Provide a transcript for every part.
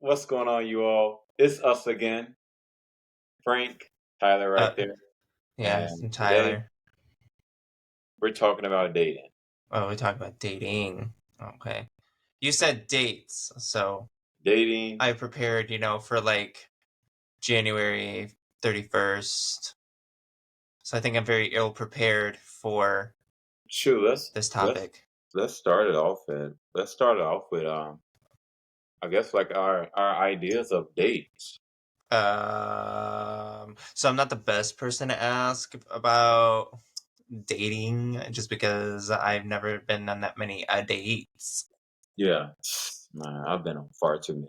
What's going on, you all? It's us again, Frank, Tyler, right Uh, there. yeah, And and today Tyler. we're talking about dating. Oh, we talk about dating. Okay. You said dates, so Dating, I prepared, for like January 31st. So I think I'm very ill prepared for shoot, this let's topic. let's start it off and let's start it off with I guess like our ideas of dates. So I'm not the best person to ask about dating just because I've never been on that many dates. Yeah. Man, I've been on far too many.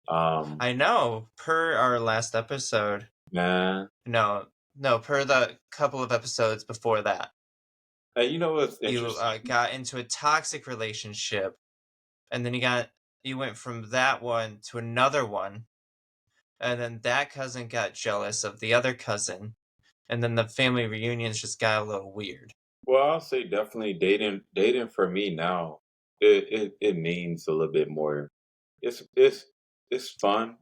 Um, I know, per our last episode. man. No, no, per the couple of episodes before that. Hey, you know what's You interesting? got into a toxic relationship, and then you went from that one to another one, and then that cousin got jealous of the other cousin, and then the family reunions just got a little weird. Well, I'll say definitely dating for me now, it means a little bit more. It's fun,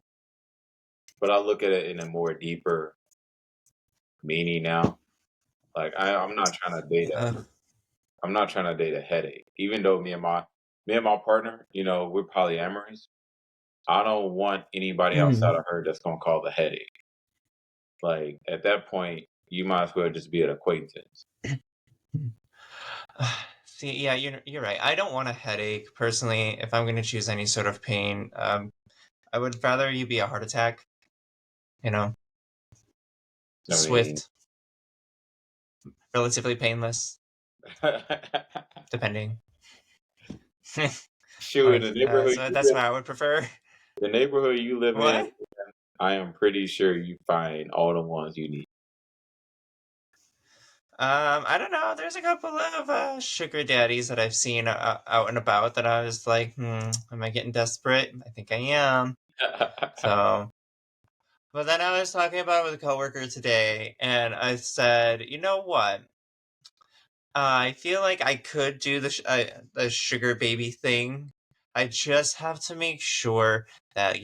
but I look at it in a more deeper meaning now. Like I'm not trying to date a Uh, I'm not trying to date a headache. Even though me and my partner, we're polyamorous. I don't want anybody outside mm. of her that's gonna cause a headache. Like at that point, you might as well just be an acquaintance. See, yeah, you're right. I don't want a headache personally. If I'm going to choose any sort of pain, I would rather you be a heart attack. You know, I mean, swift, relatively painless, depending. shoot, in the neighborhood So you that's live, what I would prefer. the neighborhood you live in, What? I am pretty sure you find all the ones you need. I don't know. There's a couple of sugar daddies that I've seen out and about that I was like, am I getting desperate? I think I am. So, but then I was talking about it with a coworker today, and I said, you know what? I feel like I could do the sugar baby thing. I just have to make sure that,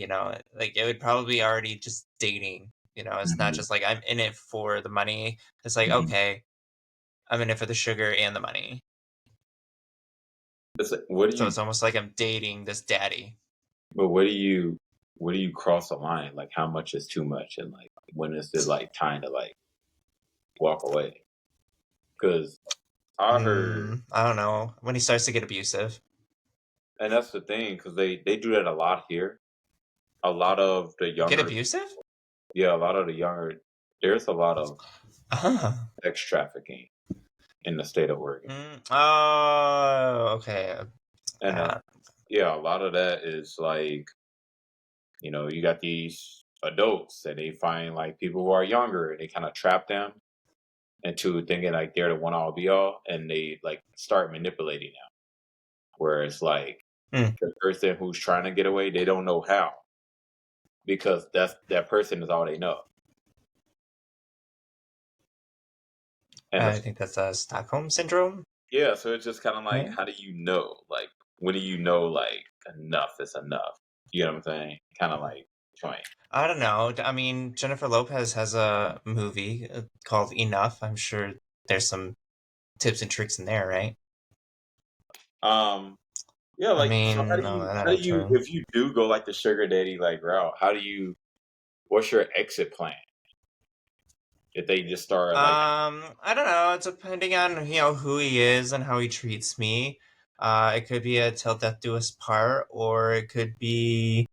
like it would probably be already just dating. It's not Mhm, just like I'm in it for the money. It's like, mhm. okay, I'm in it for the sugar and the money. It's like, what do So you? it's almost like I'm dating this daddy. But what do you cross a line? Like, how much is too much, and like, when is it like time to like walk away? Because I heard, I don't know. When he starts to get abusive. and that's the thing, because they do that a lot here. A lot of the Get younger, abusive? yeah, a lot of the younger, there's a lot of Uh-huh. sex trafficking in the state of Oregon, Oh, okay. and Uh, yeah, a lot of that is like, you got these adults and they find like people who are younger and they kind of trap them into thinking like they're the one all be all, and they like start manipulating them. Whereas like mm. the person who's trying to get away, they don't know how because that person is all they know. And I think that's Stockholm syndrome, yeah, so it's just kind of like, right? how do you know? Like, when do you know like enough is enough? You know what I'm saying? Kind of like joint. I don't know. I mean, Jennifer Lopez has a movie called Enough. I'm sure there's some tips and tricks in there, right? Um, yeah, I like so mean, no, how do that's you true. if you do go like the sugar daddy like route, how do you what's your exit plan if they just start like I don't know. It's depending on who he is and how he treats me. It could be a till death do us part, or it could be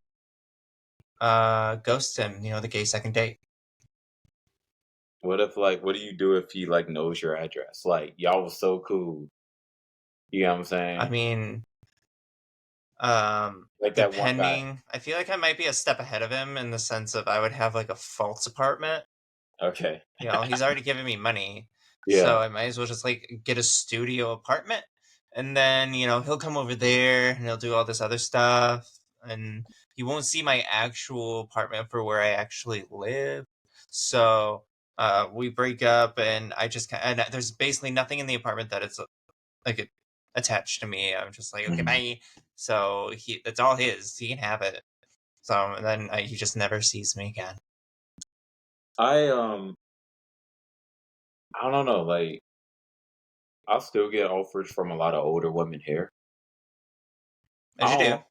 ghost him. The gay second date. what if like what do you do if he like knows your address? Like y'all was so cool. You know what I'm I saying? mean, Like that one guy. depending, I feel like I might be a step ahead of him in the sense of I would have like a false apartment. Okay. He's already giving me money, so Yeah. I might as well just like get a studio apartment, and then he'll come over there and he'll do all this other stuff, and he won't see my actual apartment for where I actually live. So we break up, and and there's basically nothing in the apartment that it's like attached to me. I'm just like, okay, Mhm. bye. So that's all his. He can have it. So and then he just never sees me again. I I don't know, like I'll still get offers from a lot of older women here. As I you don't do. want,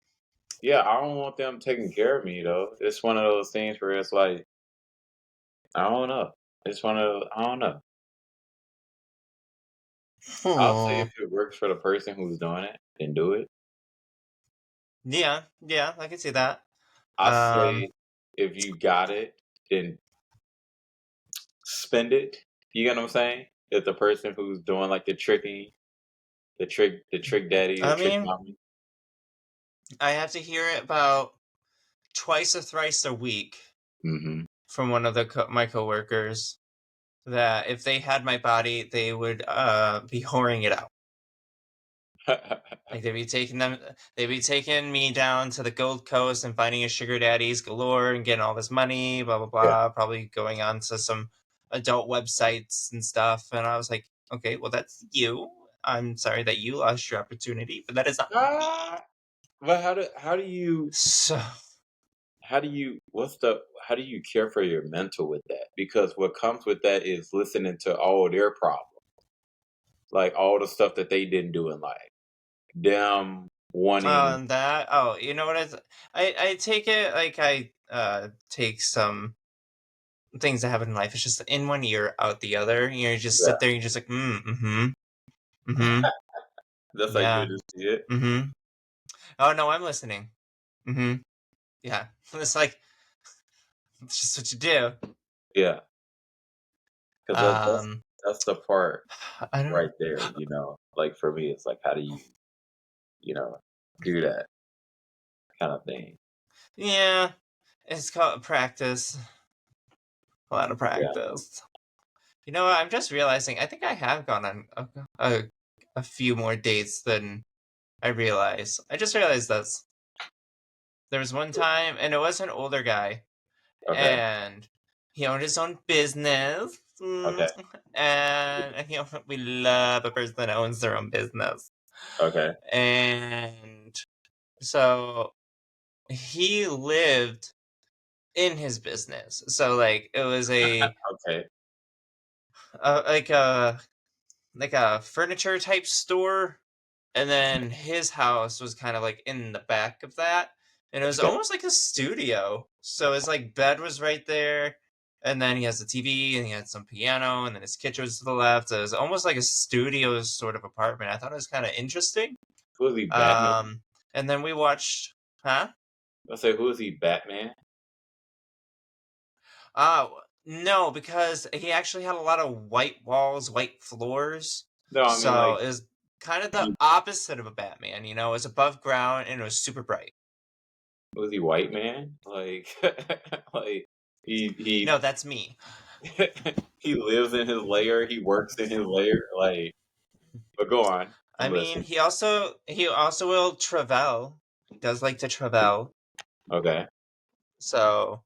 yeah, I don't want them taking care of me though. It's one of those things where it's like I don't know. It's one of I don't know. I'll say Oh. if it works for the person who's doing it, then do it. Yeah, yeah, I can see that. I Um, say if you got it, then spend it. You get what I'm saying? If the person who's doing like the tricking, the trick daddy, the I trick mean, mommy. I have to hear it about twice or thrice a week Hmm. from one of my coworkers that if they had my body, they would be whoring it out. Like they'd be taking me down to the Gold Coast and finding a sugar daddies galore and getting all this money, blah blah Yeah. blah. Probably going on to some adult websites and stuff. And I was like, okay, well that's you. I'm sorry that you lost your opportunity, but that is not me. Ah, but So, how do you care for your mental with that? Because what comes with that is listening to all their problems, like all the stuff that they didn't do in life. Them wanting, you know what I take it like I take some things that happen in life. It's just in one ear, out the other. You just yeah, sit there, and you're just like, mm-hmm, that's like yeah, good to see it. mm-hmm. Oh no, I'm listening. Mm-hmm. Yeah. It's like it's just what you do. Yeah, because Um that's the part I don't right there. Like for me, it's like how do you know do that kind of thing? yeah. It's called practice. A lot of Yeah. practice. You know what? I'm just realizing I think I have gone on a few more dates than I realize. I just realized this. There was one time, and it was an older guy, Okay. and he owned his own business. Okay. And we love a person that owns their own business. Okay. And so he lived in his business. So like it was Okay. a like a furniture type store, and then his house was kind of like in the back of that, and it was Okay. almost like a studio. So his like bed was right there, and then he has a TV, and he had some piano, and then his kitchen was to the left. It was almost like a studio sort of apartment. I thought it was kind of interesting. Who is he, Batman? Um, and then we watched, huh? I say, who is he, Batman? Uh, no, because he actually had a lot of white walls, white floors. No, I mean So like it was kind of the he opposite of a Batman, you know, it was above ground and it was super bright. was he white man? Like like he No, that's me. he lives in his lair, he works in his lair, like but go on. I I'm mean, listening. he also will travel. He does like to travel. Okay. So,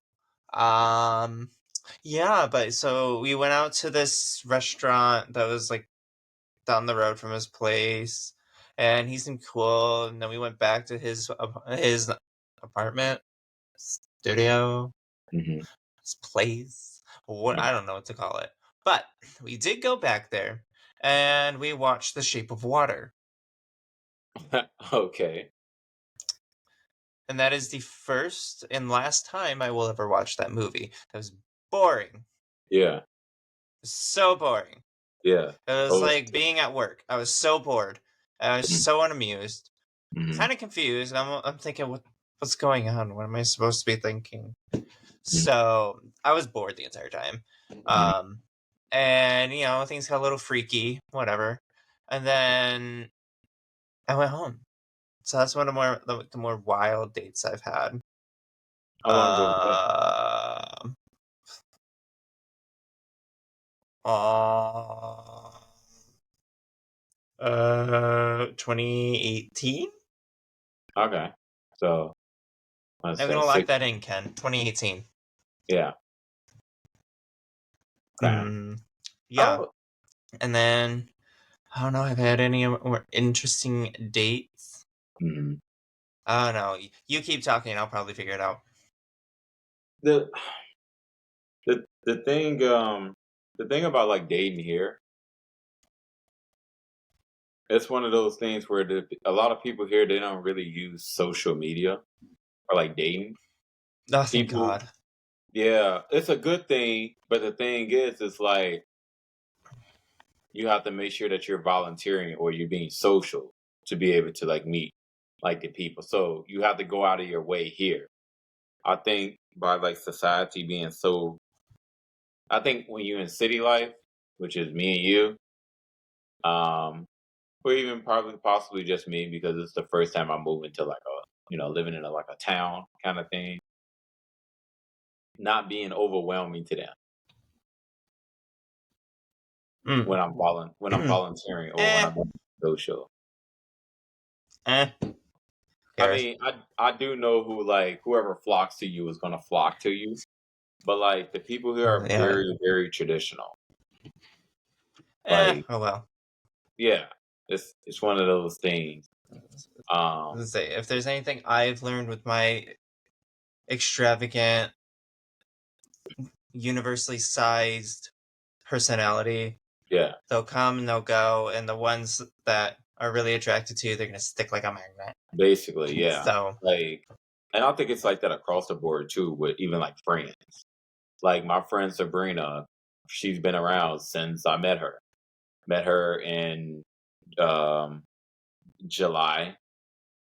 um, yeah, but so we went out to this restaurant that was like down the road from his place, and he seemed cool. And then we went back to his apartment, studio, Hmm. his place. What I don't know what to call it, but we did go back there, and we watched The Shape of Water, Okay. and that is the first and last time I will ever watch that movie. It was boring, Yeah. so boring. Yeah. It was Totally. like being at work. I was so bored. I was so unamused. Mm-hmm. Kind of confused. I'm thinking, what's going on? What am I supposed to be thinking? So I was bored the entire time. Hmm. Um, and things got a little freaky, whatever. And then I went home. So that's one of the more wild dates I've had. How long ago was that? Uh, uh, 2018. Okay. So let's I'm say gonna lock six. that in, Ken. 2018. Yeah. Okay. Mm, yeah. Oh. And then I don't know. I've had any more interesting dates. Hmm. I don't know. You keep talking. I'll probably figure it out. the the thing the thing about like dating here, it's one of those things where a lot of people here they don't really use social media or like dating. Oh, thank People, God. yeah, it's a good thing, but the thing is, it's like you have to make sure that you're volunteering or you're being social to be able to like meet like the people. So you have to go out of your way here. I think by like society being so, I think when you're in city life, which is me and um, or even probably possibly just me because it's the first time I move into like a living in like a town kind of thing, not being overwhelming to them Mm. when I'm volunteering or when eh, I'm social. who I cares? mean, I do know who like whoever flocks to you is gonna flock to you, but like the people who are Yeah. very traditional, like Oh well. yeah, it's one of those things. Let's say if there's anything I've learned with my extravagant, universally sized personality, Yeah, they'll come and they'll go, and the ones that are really attracted to you, they're gonna stick like a magnet. basically, yeah. So, Like, and I think it's like that across the board too, with even like friends. Like my friend Sabrina, she's been around since I met her. Met her in um, July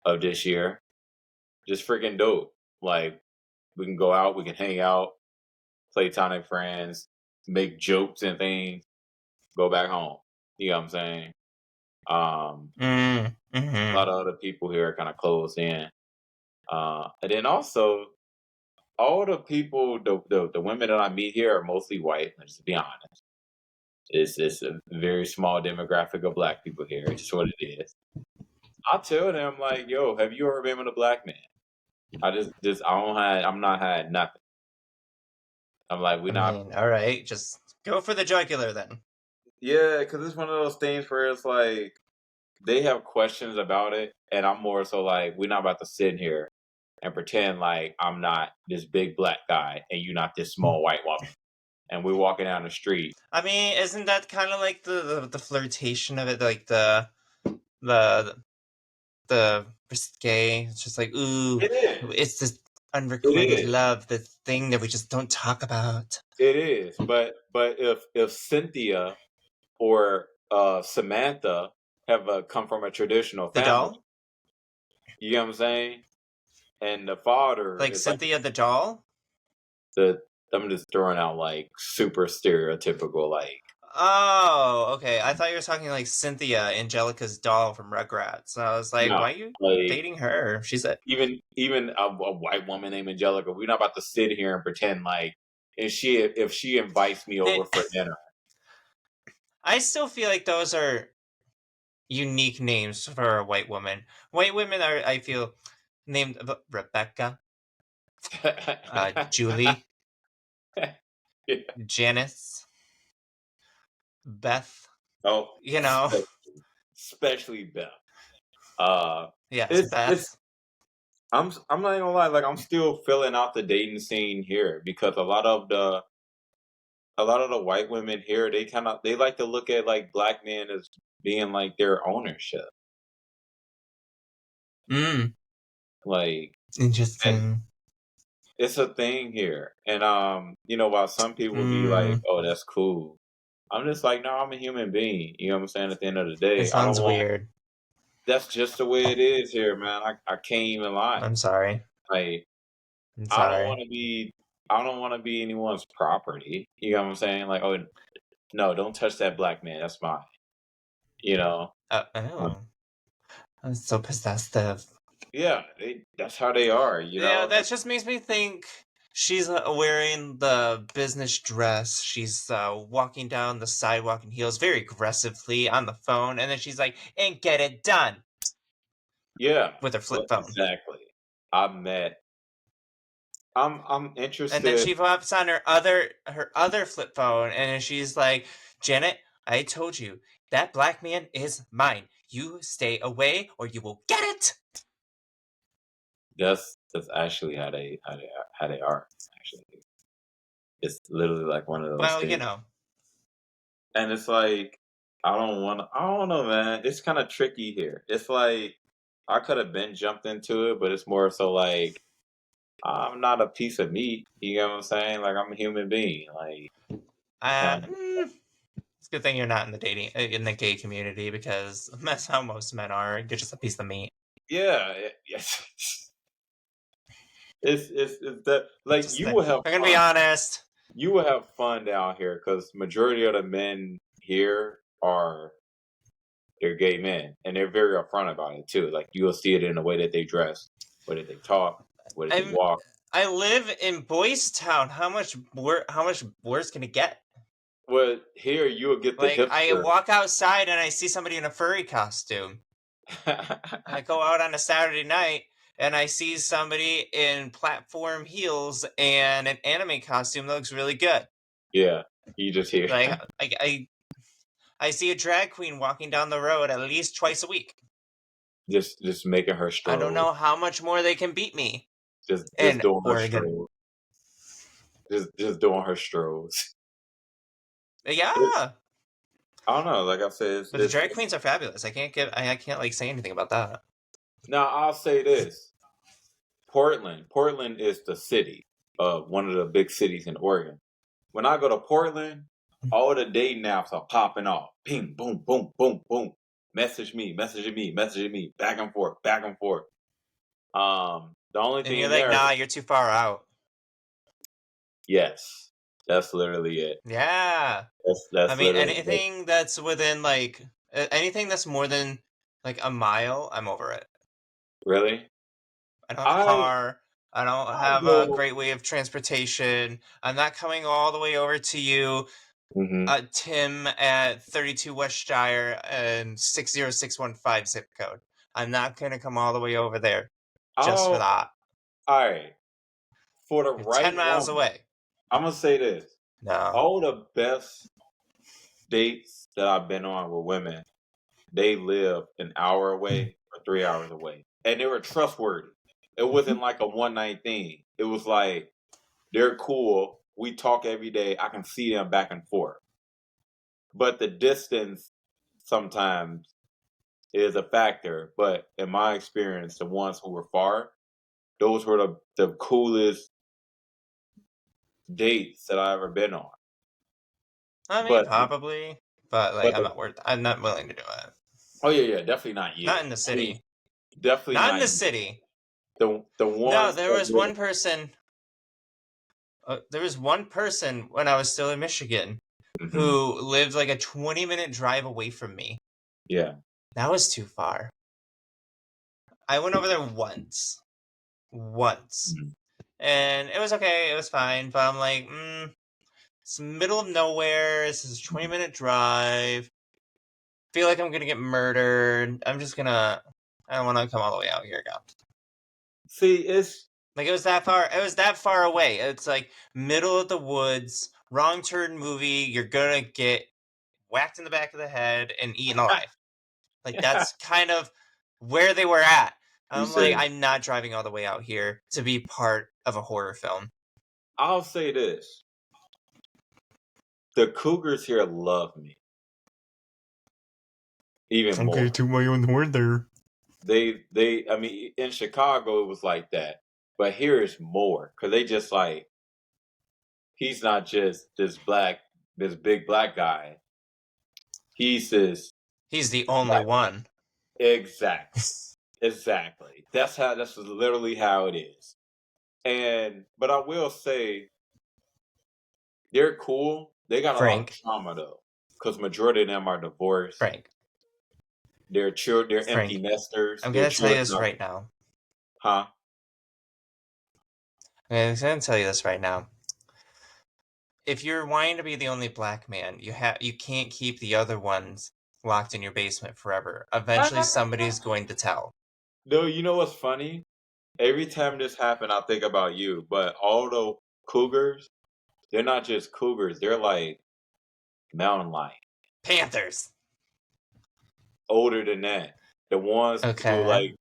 of this year. Just freaking dope. Like we can go out, we can hang out, platonic friends, make jokes and things, go back home. You know what I'm saying? A mm-hmm. lot of other people here are kind of closed in. And then also, all the people, the women that I meet here are mostly white. Let's just be honest. It's a very small demographic of black people here. It's just what it is. I tell them like, yo, have you ever been with a black man? I'm not had nothing. I'm like, we I not. mean, all right, just go for the jugular then. Yeah, because it's one of those things where it's like they have questions about it, and I'm more so like, we're not about to sit here and pretend like I'm not this big black guy and you're not this small white woman, and we're walking down the street. I mean, isn't that kind of like the flirtation of it, like the the risque? It's just like, ooh, It is. it's this It unrequited is. love, the thing that we just don't talk about. It is. But if Cynthia or Samantha have come from a traditional The family, doll, you know what I'm saying? And the father like is like Cynthia the doll. the I'm just throwing out like super stereotypical like Oh, okay. I thought you were talking like Cynthia, Angelica's doll from Rugrats. And I was like, no why are you like dating her? She's a. even a white woman named Angelica. We're not about to sit here and pretend like if she invites me over for dinner. I still feel like those are unique names for a white woman. White women are, I feel, named Rebecca, Julie, Yeah. Janice, Beth. Oh, You know, especially Beth. Uh, yes, it's Beth. I'm not gonna lie, like I'm still filling out the dating scene here because a lot of the white women here they like to look at like black men as being like their ownership. Mm, Like and interesting. it's a thing here. And while some people would be like, Mm, "Oh, that's cool," I'm just like, "No, I'm a human being." You know what I'm saying? At the end of the it day, I don't sounds want. weird. That's just the way it is here, man. I can't even lie. I'm sorry. Like I'm I don't sorry. want to be. I don't want to be anyone's property. You know what I'm saying? Like, oh no, don't touch that black man. That's mine. You know? Oh, I'm so possessive. Yeah, that's how they are. You Yeah, know? that just makes me think she's wearing the business dress. She's walking down the sidewalk in heels very aggressively on the phone, and then she's like, "And get it done," Yeah, with her flip phone. exactly. I met. I'm And then interested. she pops on her other flip phone, and then she's like, "Janet, I told you that black man is mine. You stay away, or you will get it." That's actually how they are. Actually, it's literally like one of those Well, things, and it's like I don't want to. I don't know, man. It's kind of tricky here. It's like I could have been jumped into it, but it's more so like I'm not a piece of meat. You know what I'm saying? Like I'm a human being. Like kind of, it's a good thing you're not in the gay community because that's how most men are. You're just a piece of meat. yeah, yes. It's that like Just you that. will have I'm gonna be fun. honest. You will have fun down here because majority of the men here are they're gay men, and they're very upfront about it too. Like you'll see it in the way that they dress, way that they talk, way that they I'm. walk. I live in Boys Town. How much worse can it get? Well, here you will get the Like I hipster. walk outside and I see somebody in a furry costume. I go out on a Saturday night and I see somebody in platform heels and an anime costume that looks really good. Yeah, you just hear Like I see a drag queen walking down the road at least twice a week. just making her I don't stroll, know how much more they can beat me just in doing her Oregon. stroll, just doing her strolls. It's Yeah, I don't know. Like I said, but the drag queens are fabulous. I can't like say anything about that. now I'll say this: Portland. Portland is the city of one of the big cities in Oregon. When I go to Portland, all the dating apps are popping off. Ping, boom, boom, boom, boom. Message me, messaging me, messaging me, back and forth, back and forth. The only And you're thing like, there, nah, you're too far out. yes, that's literally it. Yeah. I That's mean, literally it. anything that's within like anything that's more than like a mile, I'm over it. Really, I don't have a I car. I don't I have a go. great way of transportation. I'm not coming all the way over to you, hmm Tim, at 32 Westshire and 60615 zip code. I'm not going to come all the way over there just for I'll. that. All right, for the You're 10 right miles woman, away. I'm gonna say this: No. all the best dates that I've been on with women, they live an hour away or 3 hours away. And they were trustworthy. It wasn't like a one night thing. It was like they're cool. We talk every day. I can see them back and forth. But the distance sometimes is a factor. But in my experience, the ones who were far, those were the coolest dates that I ever been on. I mean, But probably, but like but the, I'm not willing to do it. oh yeah, yeah, definitely not you. Not in the I mean, city. definitely Not in not the you. city. The No, ones there that was live one person. There was one person when I was still in Michigan hmm who lived like a 20-minute drive away from me. yeah. That was too far. I went over there once, Mhm. and it was okay. It was fine, but I'm like, it's middle of nowhere. This is a 20-minute drive. Feel like I'm gonna get murdered. I don't want to come all the way out here again. See, it's Like it was that far. It was that far away. It's like middle of the woods. Wrong turn movie. You're gonna get whacked in the back of the head and eaten alive. Like that's kind of where they were at. you I'm like, said I'm not driving all the way out here to be part of a horror film. I'll say this. The Cougars here love me even Okay, more. to my own horn there. They I mean in Chicago it was like that. But here it's more cuz they just like he's not just this big black guy. He's this He's the only black one. exactly. Exactly. That's literally how it is. And but I will say they're cool. They got a lot of Frank. trauma though, because majority of them are divorced. Frank. They're empty Frank. nesters. I'm Their gonna tell you children this are, right now. huh? I'm gonna tell you this right now. If you're wanting to be the only black man, you can't keep the other ones locked in your basement forever. Eventually somebody's going to tell. No, you know what's funny? Every time this happened, I think about you. But all the cougars, they're not just cougars. They're like mountain lion, Panthers. older than that. The ones who Okay. like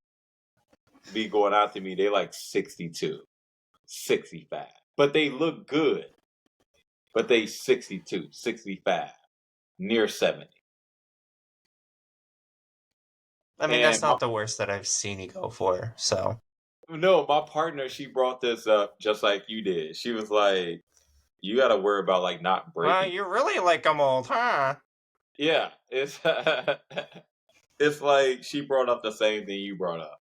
be going after me, they like 62. 65. But they look good. But they 62, 65, near 70. I mean, that's And my, not the worst that I've seen you go for. So, no, my partner, she brought this up just like you did. She was like, you got to worry about like not well, breaking. you really like them old, huh? Yeah, it's it's like she brought up the same thing you brought up,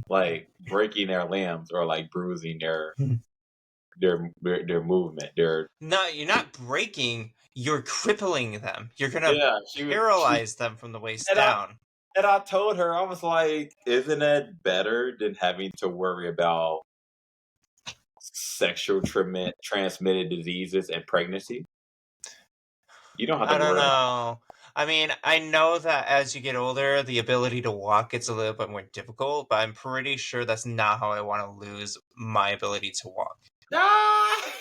like breaking their limbs or like bruising their movement. Their No, you're not breaking. You're crippling them. You're gonna yeah, she paralyze them from the waist and I down. and I told her I was like, isn't that better than having to worry about sexual transmitted diseases and pregnancy? You don't have to I don't worry about. know. I mean, I know that as you get older, the ability to walk gets a little bit more difficult, but I'm pretty sure that's not how I want to lose my ability to walk. Ah!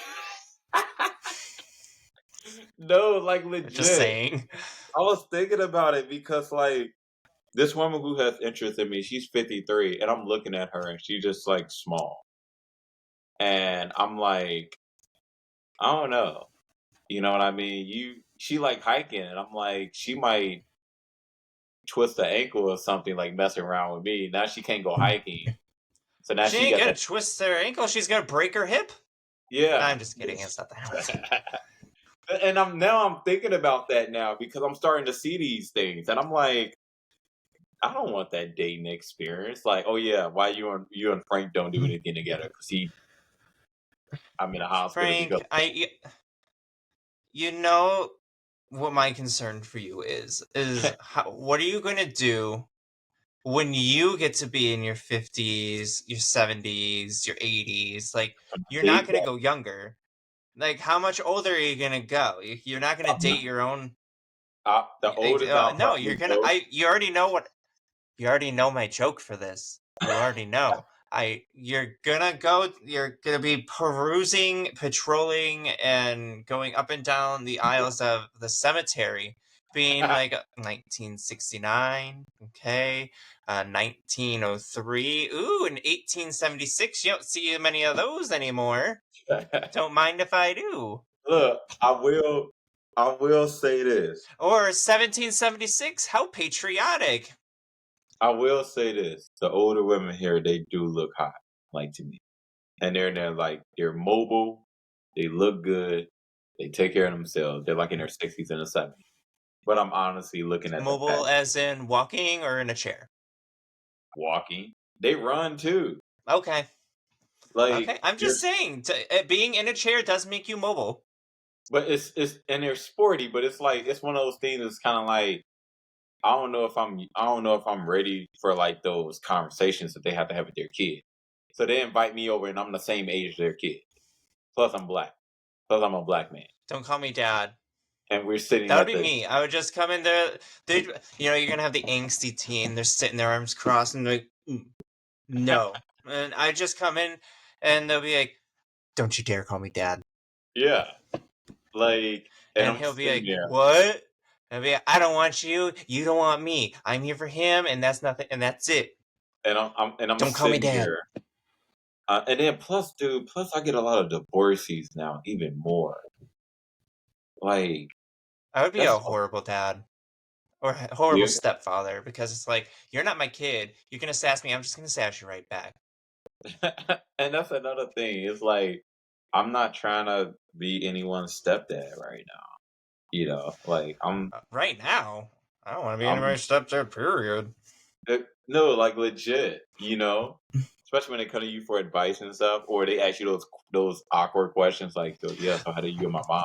No, like Just legit. saying. I was thinking about it because like this woman who has interest in me, she's 53, and I'm looking at her and she's just like small. And I'm like, I don't know. You know what I mean? She like hiking and I'm like, she might twist the ankle or something like messing around with me. Now she can't go hiking. So now She she ain't got gonna that twist her ankle. She's gonna break her hip. yeah. I'm just kidding. It's not that. And I'm thinking about that now because I'm starting to see these things and I'm like, I don't want that dating experience. Like, oh yeah, why you and Frank don't do anything together? Because I'm in a hospital because Frank, you know what my concern for you is what are you going to do when you get to be in your 50s, your 70s, your 80s? Like, you're not date going to go younger. Like, how much older are you going to go? You're not going to date that. your own. The oldest I'll No, you're probably going to. go. You already know what. You already know my joke for this. You already know. You're gonna be perusing, patrolling, and going up and down the aisles of the cemetery, being like 1969, okay, 1903, ooh, and 1876. You don't see many of those anymore. Don't mind if I do. Look, I will say this. Or 1776. How patriotic. I will say this. The older women here, they do look hot, like to me. And they're like they're mobile, they look good, they take care of themselves. They're like in their 60s and the 70s. But I'm honestly looking at the past Mobile as in walking or in a chair. walking. They run too. Okay. Like Okay, I'm they're just saying, being in a chair does make you mobile. but it's and they're sporty, but it's like it's one of those things that's kind of like I don't know if I'm ready for like those conversations that they have to have with their kid. So they invite me over and I'm the same age as their kid. Plus I'm black. Plus I'm a black man. Don't call me dad. And we're sitting That would at be the me. I would just come in there. You're gonna have the angsty teen. They're sitting their arms crossed and they're like, no. And I just come in and they'll be like, don't you dare call me dad. yeah. Like and And I'm he'll be sitting like, there what? And I'll be like, I don't want you. You don't want me. I'm here for him, and that's nothing. And that's it. and I'm Don't call me sitting dad. here. And then plus dude, plus I get a lot of divorcees now, even more. Like I would be a that's horrible dad. Or horrible yeah. stepfather because it's like you're not my kid. You can sass me. I'm just gonna sass you right back. And that's another thing. It's like I'm not trying to be anyone's stepdad right now. You know, like Right now, I don't want to be I'm anybody's stepdad. Period. no, like legit. You know, especially when they come to you for advice and stuff, or they ask you those awkward questions like, so, "Yeah, so how do you and my mom?"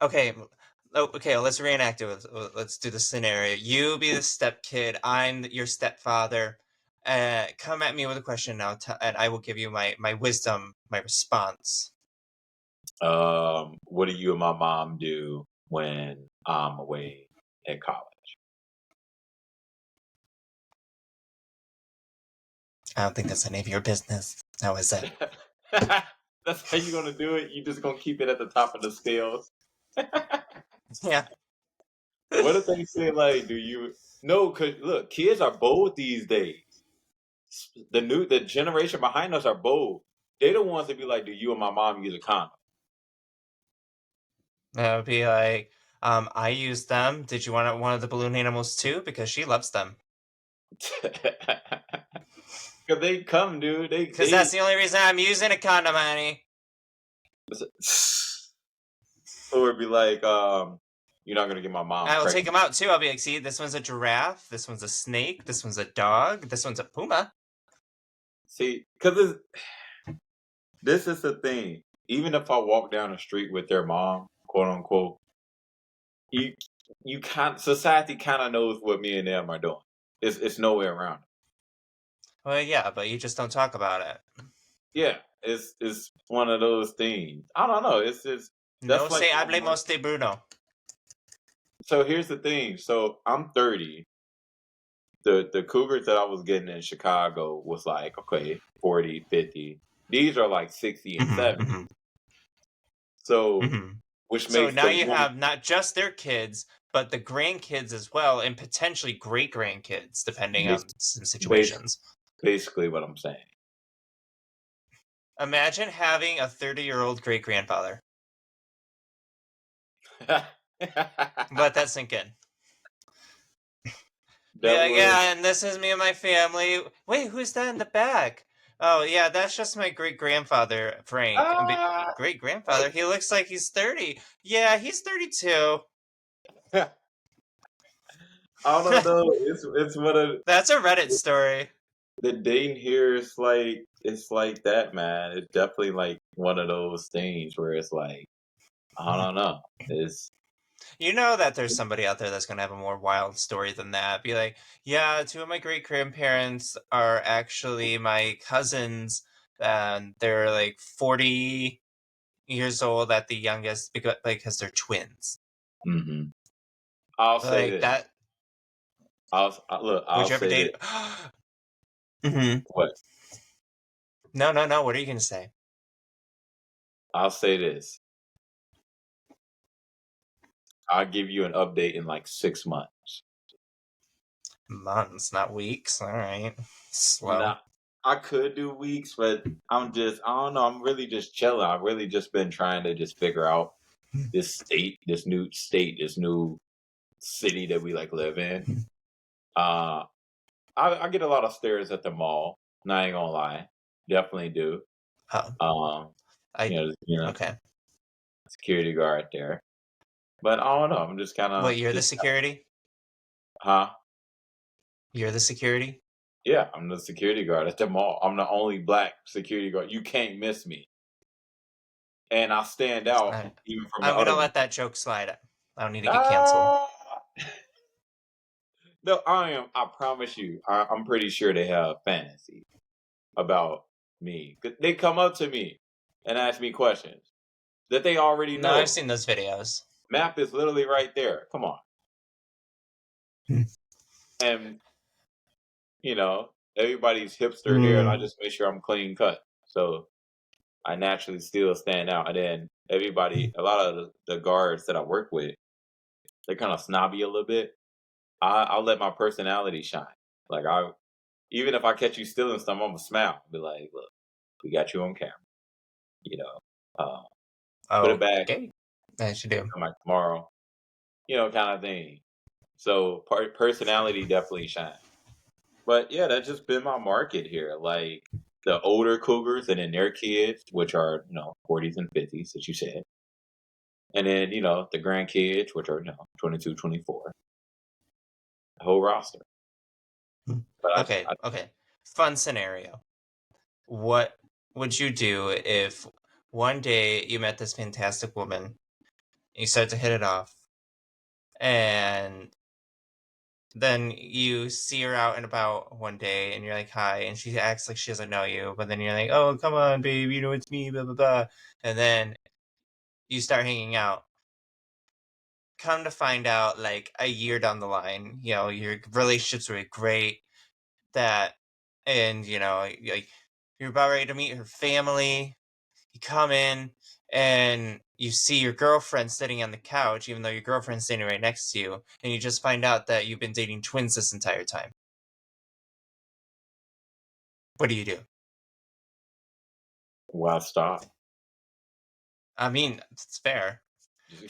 Okay. Okay, let's reenact it. Let's do the scenario. You be the step kid. I'm your stepfather. Come at me with a question now, and I will give you my wisdom, my response. What do you and my mom do when I'm away at college? I don't think that's any of your business. How is it? That's how you gonna do it. You just gonna keep it at the top of the scales. Yeah. What if they say like, "Do you?" No, cause look, kids are bold these days. The generation behind us are bold. They the ones that be like, "Do you and my mom use a condom?" That would be like, I use them. Did you want one of the balloon animals too? Because she loves them. Cause they come, dude. Because that's the only reason I'm using a condom, honey. Or it'd be like, you're not gonna get my mom I will take pregnant. them out too. I'll be like, see, this one's a giraffe. This one's a snake. This one's a dog. This one's a puma. See, cause this is the thing. Even if I walk down the street with their mom, quote unquote, you you can't. Society kind of knows what me and them are doing. It's no way around it. Well, yeah, but you just don't talk about it. Yeah, it's one of those things. I don't know. It's just No that's like se hablemos de Bruno. So here's the thing. So I'm 30. The Cougars that I was getting in Chicago was like, okay, 40, 50. These are like 60 and 70. So which So makes now the you woman have not just their kids, but the grandkids as well, and potentially great grandkids, depending on some situations. basically what I'm saying. Imagine having a 30-year-old great grandfather. Let that sink in. Yeah, and this is me and my family. Wait, who's that in the back? Oh, yeah, that's just my great grandfather, Frank. Great grandfather? He looks like he's 30. Yeah, he's 32. I don't know. It's one of That's a Reddit story. the dating here is like it's like that, man. It's definitely like one of those things where it's like I don't know. It's You know that there's somebody out there that's going to have a more wild story than that. Be like, yeah, two of my great grandparents are actually my cousins, and they're like 40 years old at the youngest because they're twins. mm-hmm. I'll say Like this. that. Look. Would I'll you ever say date? this. What? No. What are you going to say? I'll say this. I'll give you an update in like 6 months. Months, not weeks. All right. Slow. Nah, I could do weeks, but I don't know. I'm really just chilling. I've really just been trying to just figure out this new state, this new city that we like live in. Uh, I get a lot of stares at the mall. Not ain't gonna lie, definitely do. Oh, Um, okay. security guard there, but I don't know. I'm just kind of What, you're the security? huh? You're the security? Yeah, I'm the security guard at the mall. I'm the only black security guard. You can't miss me, and I stand out even from the I'm going to other. let that joke slide. I don't need to get canceled. Ah! No, I am. I promise you. I'm pretty sure they have fantasy about me. They come up to me and ask me questions that they already No, I've know. seen those videos. Map is literally right there. Come on. And everybody's hipster here, and I just make sure I'm clean cut. So I naturally still stand out. And then a lot of the guards that I work with, they're kind of snobby a little bit. I'll let my personality shine. Like even if I catch you stealing something, I'm gonna smile. Be like, look, we got you on camera. You know, put it back. Okay. I should do. Come back tomorrow. Kind of thing. So personality definitely shines. But yeah, that's just been my market here. Like the older cougars and then their kids, which are 40s and 50s, as you said, and then the grandkids, which are 22, 24. The whole roster. But Okay. Fun scenario. What would you do if one day you met this fantastic woman, you start to hit it off, and then you see her out and about one day, and you're like, hi, and she acts like she doesn't know you, but then you're like, oh, come on, babe, it's me, blah, blah, blah. And then you start hanging out. Come to find out, like, a year down the line, your relationship's really great, and, like, you're about ready to meet her family. You come in and you see your girlfriend sitting on the couch, even though your girlfriend's standing right next to you, and you just find out that you've been dating twins this entire time. What do you do? Why stop? I mean, it's fair.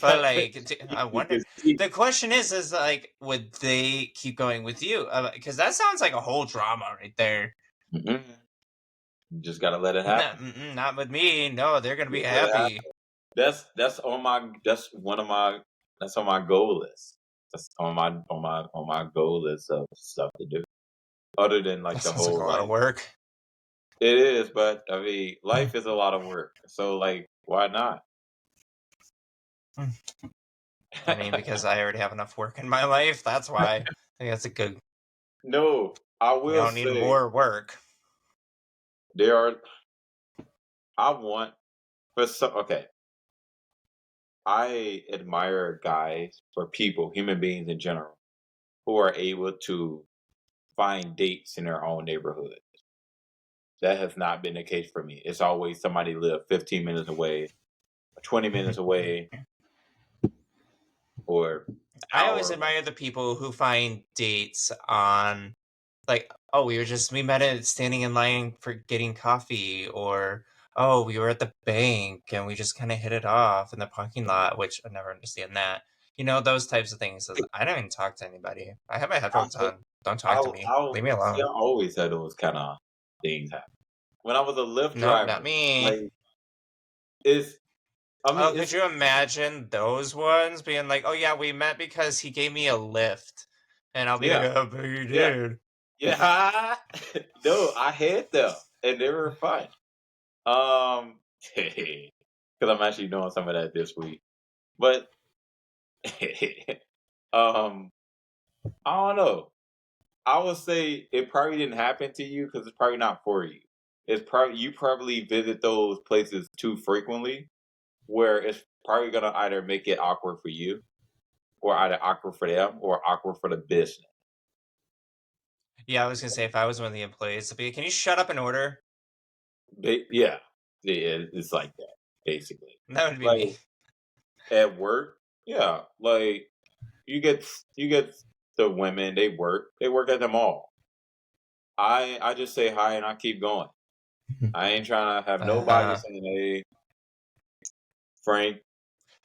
But like, I wonder. Because see, The question is like, would they keep going with you? Because that sounds like a whole drama right there. mm-mm, you just gotta let it No, happen. not with me. No, they're gonna be Just let it happen. happy. That's one of my that's on my goal list. That's on my goal list of stuff to do. Other than That like the sounds like a whole lot of like work. it is, but I mean life is a lot of work. So like why not? I mean, because I already have enough work in my life. That's why. I think that's a good. No, I You will don't need say more work. there are I want but so okay. I admire guys or people, human beings in general, who are able to find dates in their own neighborhood. That has not been the case for me. It's always somebody live 15 minutes away, 20 minutes away, or an I always hour away. admire the people who find dates on, like, oh, we met at standing in line for getting coffee, or oh, we were at the bank and we just kind of hit it off in the parking lot, which I never understand that. You know, those types of things. I don't even talk to anybody. I have my I, headphones on. Don't talk to me. Leave me see. I alone. always had those kind of things happen. When I was a Lyft Nope, not driver, me. like it's, I mean, Oh, could you imagine those ones being like, "Oh yeah, we met because he gave me a lift," and I'll be like, yeah, "Oh, but you yeah, did." yeah. No, I had them, and they were fun. Um, because I'm actually doing some of that this week. But um, I don't know. I would say it probably didn't happen to you because it's probably not for you. It's probably you probably visit those places too frequently, where it's probably gonna either make it awkward for you, or either awkward for them, or awkward for the business. Yeah, I was gonna say if I was one of the employees, I'd be, "Can you shut up and order?" Yeah, yeah, it's like that basically. That would be Like me. at work, yeah, like you get the women they work at the mall. I just say hi and I keep going. I ain't trying to have nobody Uh, saying, "Hey, Frank."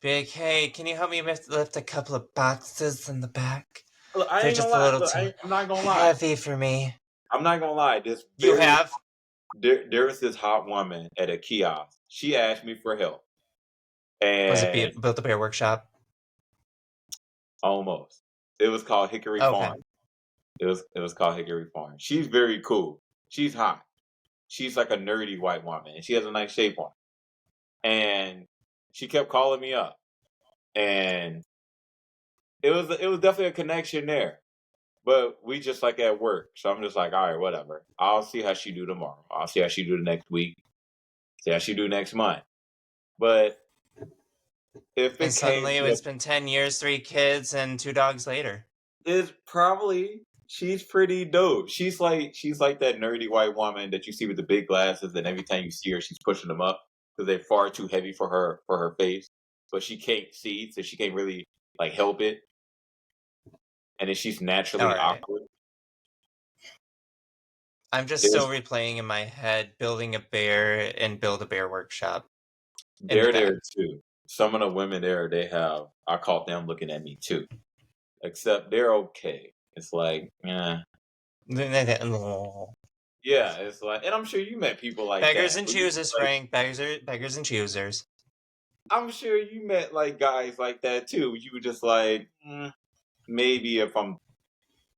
be like, "Hey, can you help me lift a couple of boxes in the back? Look, I They're ain't gonna just a lie. little Look, too I'm not gonna lie. heavy for me." I'm not gonna lie. You have? There was this hot woman at a kiosk. She asked me for help, Was it and Built a Bear Workshop? almost it was called Hickory Okay. Farm. It was called Hickory Farm. She's very cool. She's hot. She's like a nerdy white woman, and she has a nice shape on. And she kept calling me up, and it was definitely a connection there. But we just like at work, so I'm just like, all right, whatever. I'll see how she do tomorrow. I'll see how she do the next week. See how she do next month. But if And it came suddenly to it's been 10 years, 3 kids, and 2 dogs later. it's probably she's pretty dope. She's like that nerdy white woman that you see with the big glasses, and every time you see her, she's pushing them up because they're far too heavy for her face. But she can't see, so she can't really like help it. And then she's All naturally right. awkward. I'm just still There's replaying in my head Building a Bear and Build a Bear Workshop in the they're back. there too. Some of the women there, they have I caught them looking at me too. Except they're okay. It's like, yeah. Yeah, it's like and I'm sure you met people like Beggars that. and Where you choosers, like Frank. Beggars and choosers. I'm sure you met like guys like that too. You were just like, maybe if I'm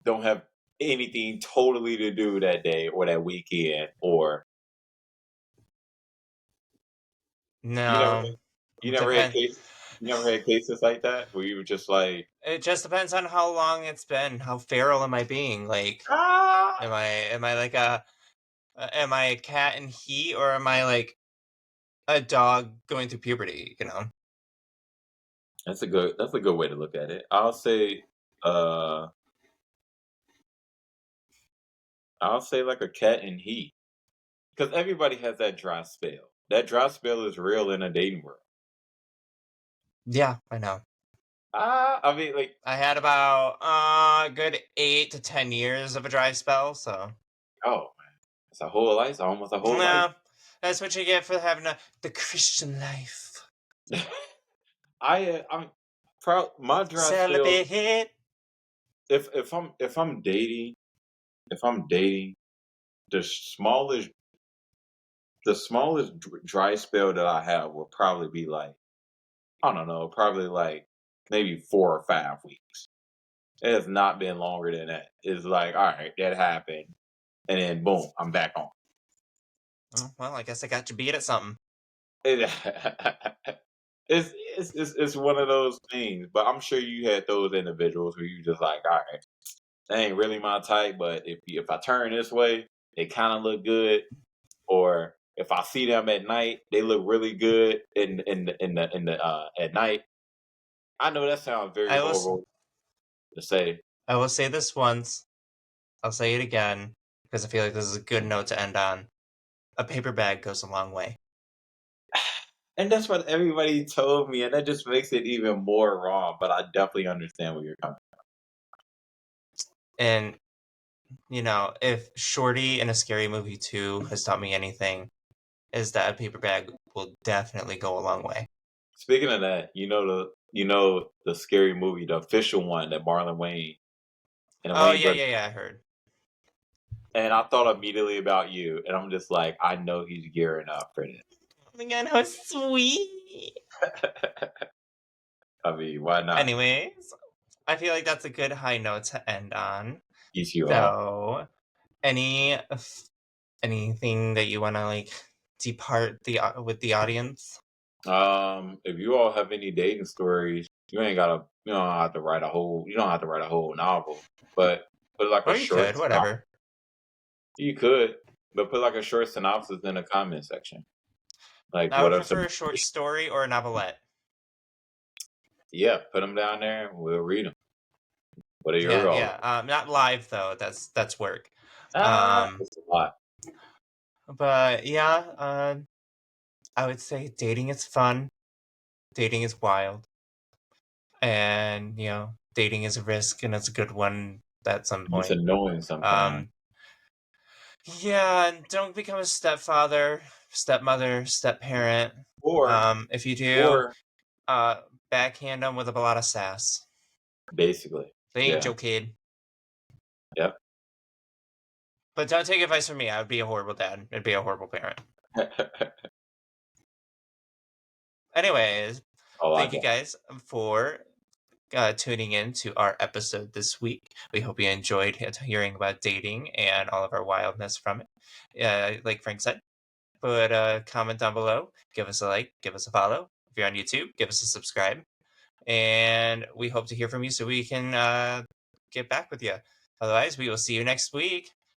don't have anything totally to do that day or that weekend, or you never No. you never had Depend. cases you never had cases like that where you were just like, It just depends on how long it's been. How feral am I being? Like, ah, am I like am I a cat in heat, or am I like a dog going through puberty? You know. that's a good way to look at it. Uh I'll say like a cat in heat because everybody has that dry spell. That dry spell is real in a dating world. Yeah, I know. I mean, like, I had about a good 8 to 10 years of a dry spell, so oh, it's a whole life, almost a whole life. yeah. That's what you get for having the Christian life. I'm proud. My dry spell. Celibate hit. If I'm dating, the smallest dry spell that I have will probably be like, I don't know, probably like maybe 4 or 5 weeks. It has not been longer than that. It's like, all right, that happened, and then boom, I'm back on. Oh, well, I guess I got you beat at something. It, it's one of those things. But I'm sure you had those individuals where you just like, all right, that ain't really my type. But if I turn this way, they kind of look good. Or if I see them at night, they look really good in the at night. I know that sounds very I will. horrible to say. I will say this once. I'll say it again because I feel like this is a good note to end on. A paper bag goes a long way. And that's what everybody told me, and that just makes it even more wrong. But I definitely understand where you're coming And if Shorty in A Scary Movie 2 has taught me anything, is that a paper bag will definitely go a long way. Speaking of that, the scary movie, the official one that Marlon Wayne and the Oh, Wayne yeah, brothers. yeah, yeah, I heard. And I thought immediately about you, and I'm just like, I know he's gearing up for this. Oh my god, how sweet! I mean, why not? Anyways, I feel like that's a good high note to end on. Yes, you are. So, anything that you want to depart with the audience? If you all have any dating stories, you don't have to write a whole novel, but put like a Or you short could, synopsis. whatever. You could, but put like a short synopsis in the comment section. Like, I what would are some? prefer a short story or a novelette. Yeah, put them down there, and we'll read them. What are your Yeah, goals? yeah. Not live though. That's work. It's a lot. But yeah, I would say dating is fun. Dating is wild, and dating is a risk, and it's a good one at some It's point. annoying sometimes. Yeah, and don't become a stepfather, stepmother, step-parent. Or, If you do, or backhand them with a lot of sass. basically, They ain't yeah, your kid. yep. But don't take advice from me. I would be a horrible dad. I'd be a horrible parent. Anyways, Oh, I thank you got. guys for tuning in to our episode this week. We hope you enjoyed hearing about dating and all of our wildness from it. Like Frank said, put a comment down below, give us a like, give us a follow. If you're on YouTube, give us a subscribe. And we hope to hear from you so we can get back with you. Otherwise, we will see you next week.